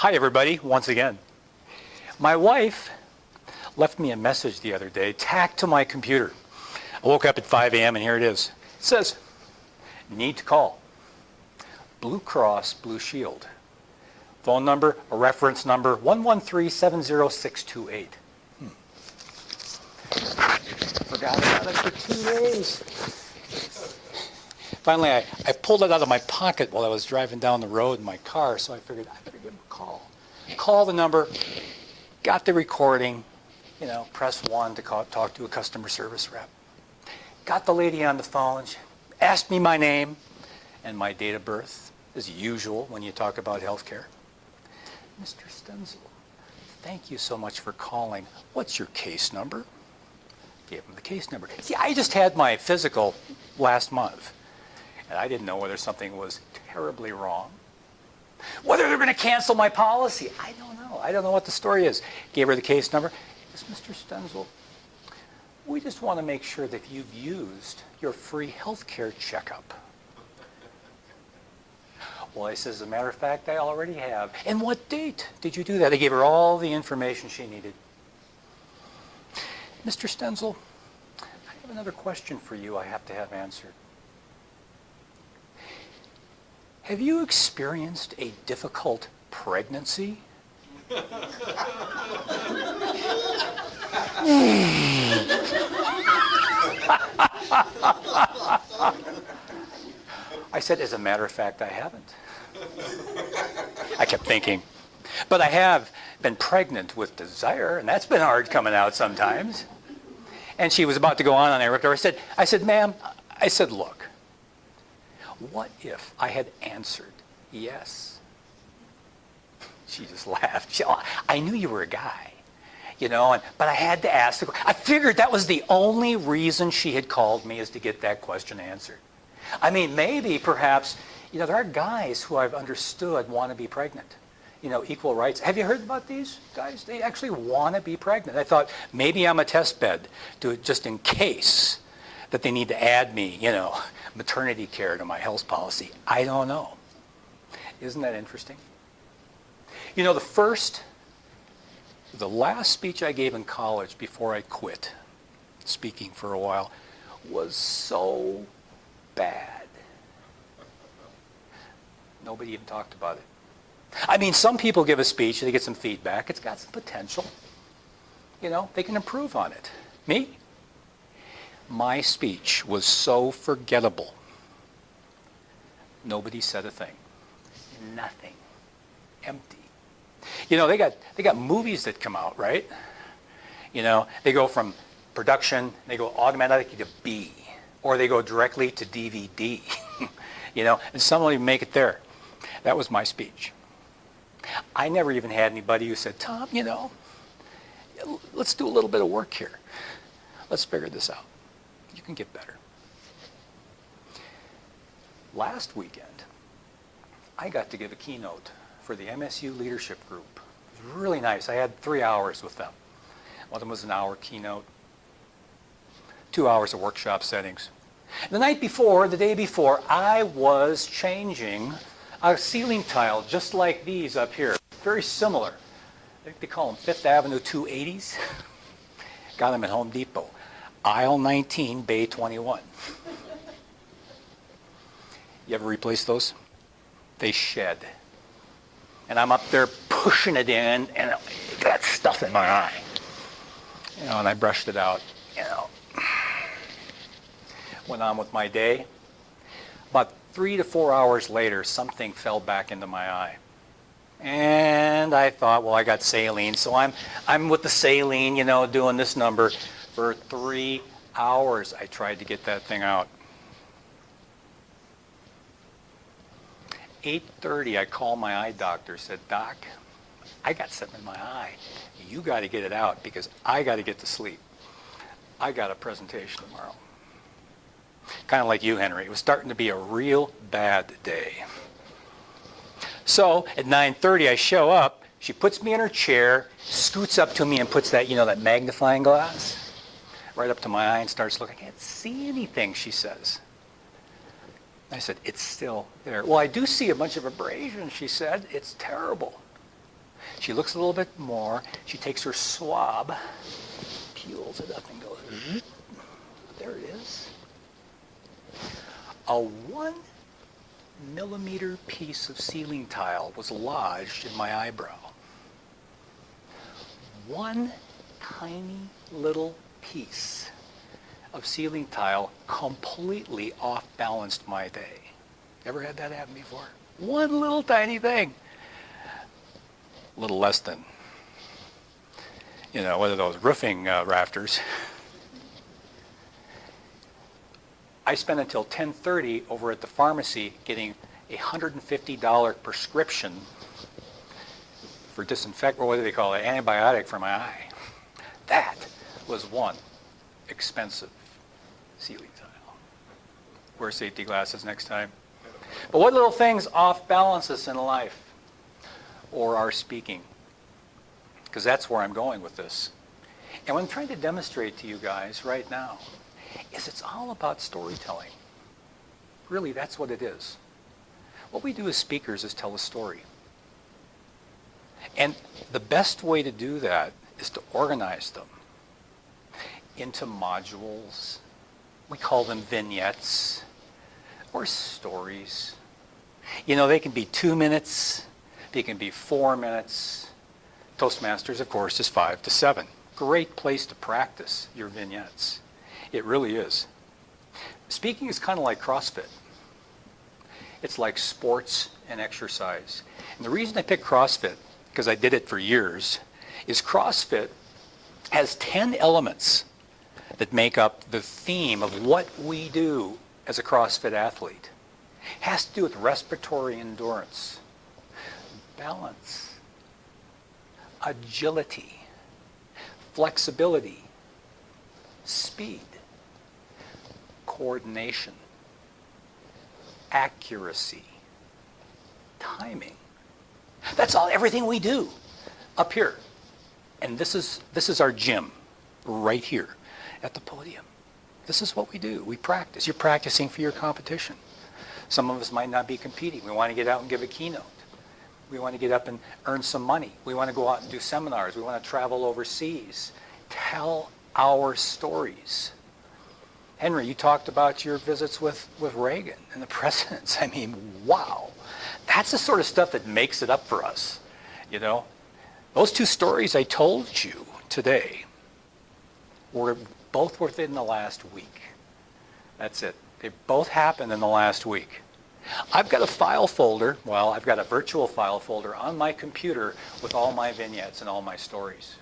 Hi, everybody, once again. My wife left me a message the other day tacked to my computer. I woke up at 5 a.m. and here it is. It says, need to call. Blue Cross Blue Shield. Phone number, a reference number, 113-70628. Forgot about it for 2 days. Finally, I pulled it out of my pocket while I was driving down the road in my car, so I figured I better give him a call. Call the number, got the recording, press 1 to talk to a customer service rep. Got the lady on the phone, she asked me my name and my date of birth, as usual when you talk about healthcare. Mr. Stenzel, thank you so much for calling. What's your case number? Gave him the case number. See, I just had my physical last month, and I didn't know whether something was terribly wrong, whether they're going to cancel my policy. I don't know. I don't know what the story is. Gave her the case number. Yes, Mr. Stenzel, we just want to make sure that you've used your free health care checkup. Well, I said, as a matter of fact, I already have. And what date did you do that? I gave her all the information she needed. Mr. Stenzel, I have another question for you I have to have answered. Have you experienced a difficult pregnancy? I said, as a matter of fact, I haven't. I kept thinking, but I have been pregnant with desire, and that's been hard coming out sometimes. And she was about to go on I ripped her. I said, ma'am, look, what if I had answered yes? She just laughed. I knew you were a guy, but I had to ask. I figured that was the only reason she had called me, is to get that question answered. I mean, maybe, perhaps, there are guys who I've understood want to be pregnant. Equal rights. Have you heard about these guys? They actually want to be pregnant. I thought maybe I'm a test bed, just in case that they need to add me, maternity care to my health policy. I don't know. Isn't that interesting? The last speech I gave in college before I quit speaking for a while was so bad. Nobody even talked about it. I mean, some people give a speech and they get some feedback. It's got some potential. They can improve on it. Me? My speech was so forgettable. Nobody said a thing. Nothing. Empty. They got movies that come out, right? They go from production, they go automatically to B, or they go directly to DVD. And some will even make it there. That was my speech. I never even had anybody who said, Tom, let's do a little bit of work here. Let's figure this out. You can get better. Last weekend, I got to give a keynote for the MSU Leadership Group. It was really nice. I had 3 hours with them. One of them was an hour keynote, 2 hours of workshop settings. The day before, I was changing a ceiling tile just like these up here. Very similar. I think they call them Fifth Avenue 280s. Got them at Home Depot. Aisle 19, Bay 21. You ever replace those? They shed. And I'm up there pushing it in, and it got stuff in my eye. And I brushed it out. Went on with my day. About 3 to 4 hours later, something fell back into my eye. And I thought, well, I got saline, so I'm with the saline, doing this number. For 3 hours, I tried to get that thing out. 8:30, I called my eye doctor, said, Doc, I got something in my eye. You got to get it out because I got to get to sleep. I got a presentation tomorrow. Kind of like you, Henry. It was starting to be a real bad day. So at 9:30, I show up. She puts me in her chair, scoots up to me and puts that, that magnifying glass right up to my eye and starts looking. I can't see anything, she says. I said, it's still there. Well, I do see a bunch of abrasions, she said. It's terrible. She looks a little bit more. She takes her swab, peels it up and goes, there it is. A 1 millimeter piece of ceiling tile was lodged in my eyebrow. One tiny little piece of ceiling tile completely off-balanced my day. Ever had that happen before? One little tiny thing. A little less than, one of those roofing rafters. I spent until 10:30 over at the pharmacy getting a $150 prescription for what do they call it, antibiotic for my eye. That was one expensive ceiling tile. Wear safety glasses next time. But what little things off-balance us in life or our speaking? Because that's where I'm going with this. And what I'm trying to demonstrate to you guys right now is it's all about storytelling. Really, that's what it is. What we do as speakers is tell a story. And the best way to do that is to organize them into modules. We call them vignettes or stories. They can be 2 minutes. They can be 4 minutes. Toastmasters, of course, is 5 to 7. Great place to practice your vignettes. It really is. Speaking is kind of like CrossFit. It's like sports and exercise. And the reason I picked CrossFit, because I did it for years, is CrossFit has 10 elements that make up the theme of what we do as a CrossFit athlete. It has to do with respiratory endurance, balance, agility, flexibility, speed, coordination, accuracy, timing. That's everything we do up here. And this is our gym right here at the podium. This is what we do. We practice. You're practicing for your competition. Some of us might not be competing. We want to get out and give a keynote. We want to get up and earn some money. We want to go out and do seminars. We want to travel overseas. Tell our stories. Henry, you talked about your visits with Reagan and the presidents. I mean, wow. That's the sort of stuff that makes it up for us. Those two stories I told you today were both within the last week. That's it. They both happened in the last week. I've got a file folder, I've got a virtual file folder on my computer with all my vignettes and all my stories.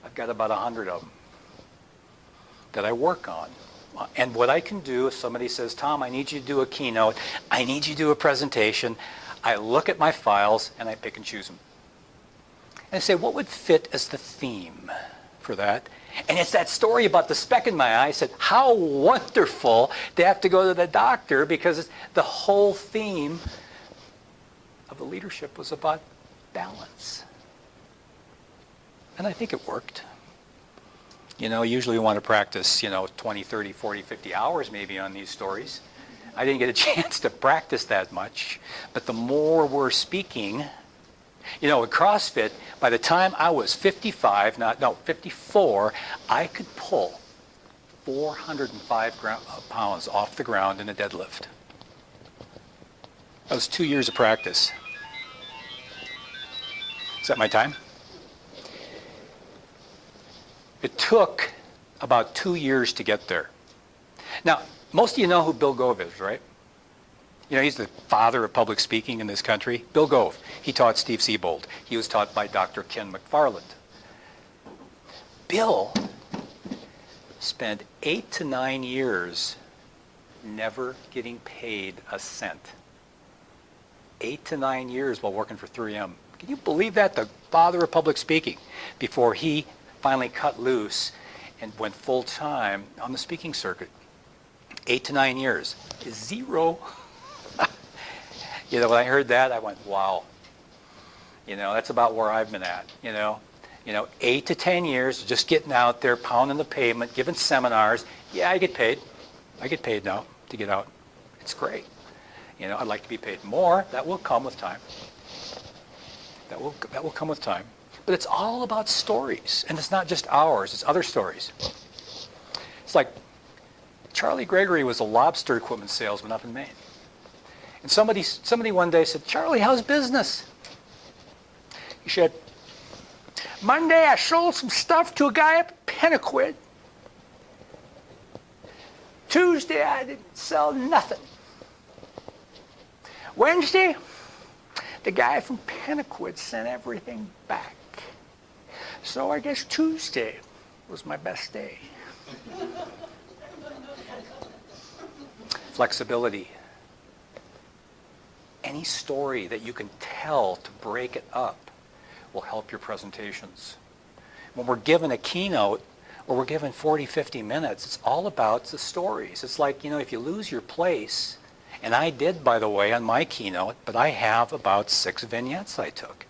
I've got about 100 of them that I work on. And what I can do if somebody says, Tom, I need you to do a keynote, I need you to do a presentation, I look at my files and I pick and choose them. And I say, what would fit as the theme for that? And it's that story about the speck in my eye. I said, how wonderful to have to go to the doctor, because the whole theme of the leadership was about balance. And I think it worked. Usually we want to practice, 20, 30, 40, 50 hours maybe on these stories. I didn't get a chance to practice that much. But the more we're speaking, at CrossFit, by the time I was 54, I could pull 405 pounds off the ground in a deadlift. That was 2 years of practice. Is that my time? It took about 2 years to get there. Now, most of you know who Bill Gove is, right? He's the father of public speaking in this country. Bill Gove. He taught Steve Siebold. He was taught by Dr. Ken McFarland. Bill spent 8 to 9 years never getting paid a cent. 8 to 9 years while working for 3M. Can you believe that? The father of public speaking, before he finally cut loose and went full-time on the speaking circuit. 8 to 9 years. Zero. When I heard that, I went, wow. That's about where I've been at. 8 to 10 years, just getting out there, pounding the pavement, giving seminars. Yeah, I get paid. I get paid now to get out. It's great. I'd like to be paid more. That will come with time. That will come with time. But it's all about stories. And it's not just ours, it's other stories. It's like Charlie Gregory was a lobster equipment salesman up in Maine. And somebody one day said, "Charlie, how's business?" He said, "Monday I sold some stuff to a guy up at Pennaquid. Tuesday I didn't sell nothing. Wednesday, the guy from Pennaquid sent everything back. So I guess Tuesday was my best day." Flexibility. Any story that you can tell to break it up will help your presentations. When we're given a keynote or we're given 40, 50 minutes, it's all about the stories. It's like, if you lose your place, and I did, by the way, on my keynote, but I have about 6 vignettes I took.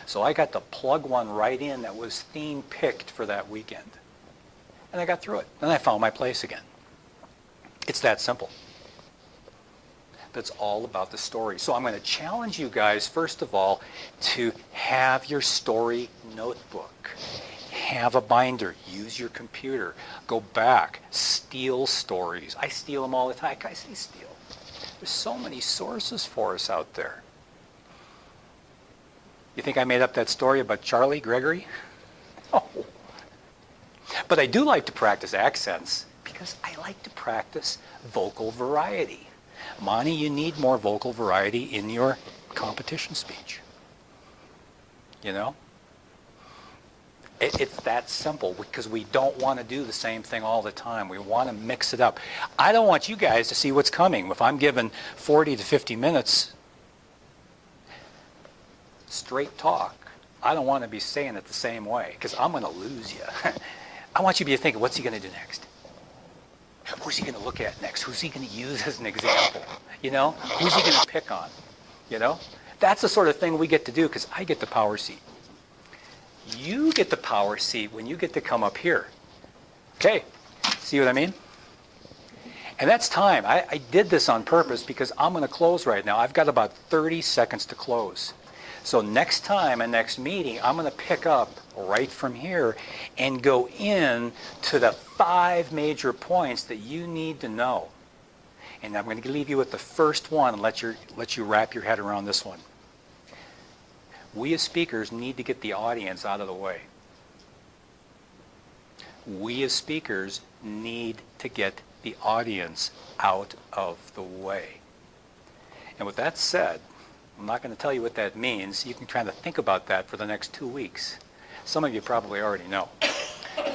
So I got to plug one right in that was theme picked for that weekend. And I got through it. Then I found my place again. It's that simple. But it's all about the story. So I'm going to challenge you guys, first of all, to have your story notebook. Have a binder. Use your computer. Go back. Steal stories. I steal them all the time. I say steal. There's so many sources for us out there. You think I made up that story about Charlie Gregory? No. But I do like to practice accents because I like to practice vocal variety. Monty, you need more vocal variety in your competition speech. It's that simple because we don't want to do the same thing all the time. We want to mix it up. I don't want you guys to see what's coming. If I'm given 40 to 50 minutes straight talk, I don't want to be saying it the same way because I'm going to lose you. I want you to be thinking, what's he going to do next? Who's he going to look at next? Who's he going to use as an example? Who's he going to pick on? That's the sort of thing we get to do because I get the power seat. You get the power seat when you get to come up here. Okay, see what I mean? And that's time. I did this on purpose because I'm going to close right now. I've got about 30 seconds to close. So next time and next meeting, I'm going to pick up right from here and go in to the 5 major points that you need to know. And I'm going to leave you with the first one and let you wrap your head around this one. We as speakers need to get the audience out of the way. We as speakers need to get the audience out of the way. And with that said, I'm not going to tell you what that means. You can try to think about that for the next 2 weeks. Some of you probably already know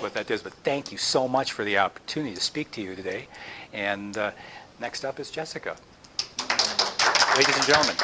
what that is, but thank you so much for the opportunity to speak to you today. And next up is Jessica. Ladies and gentlemen.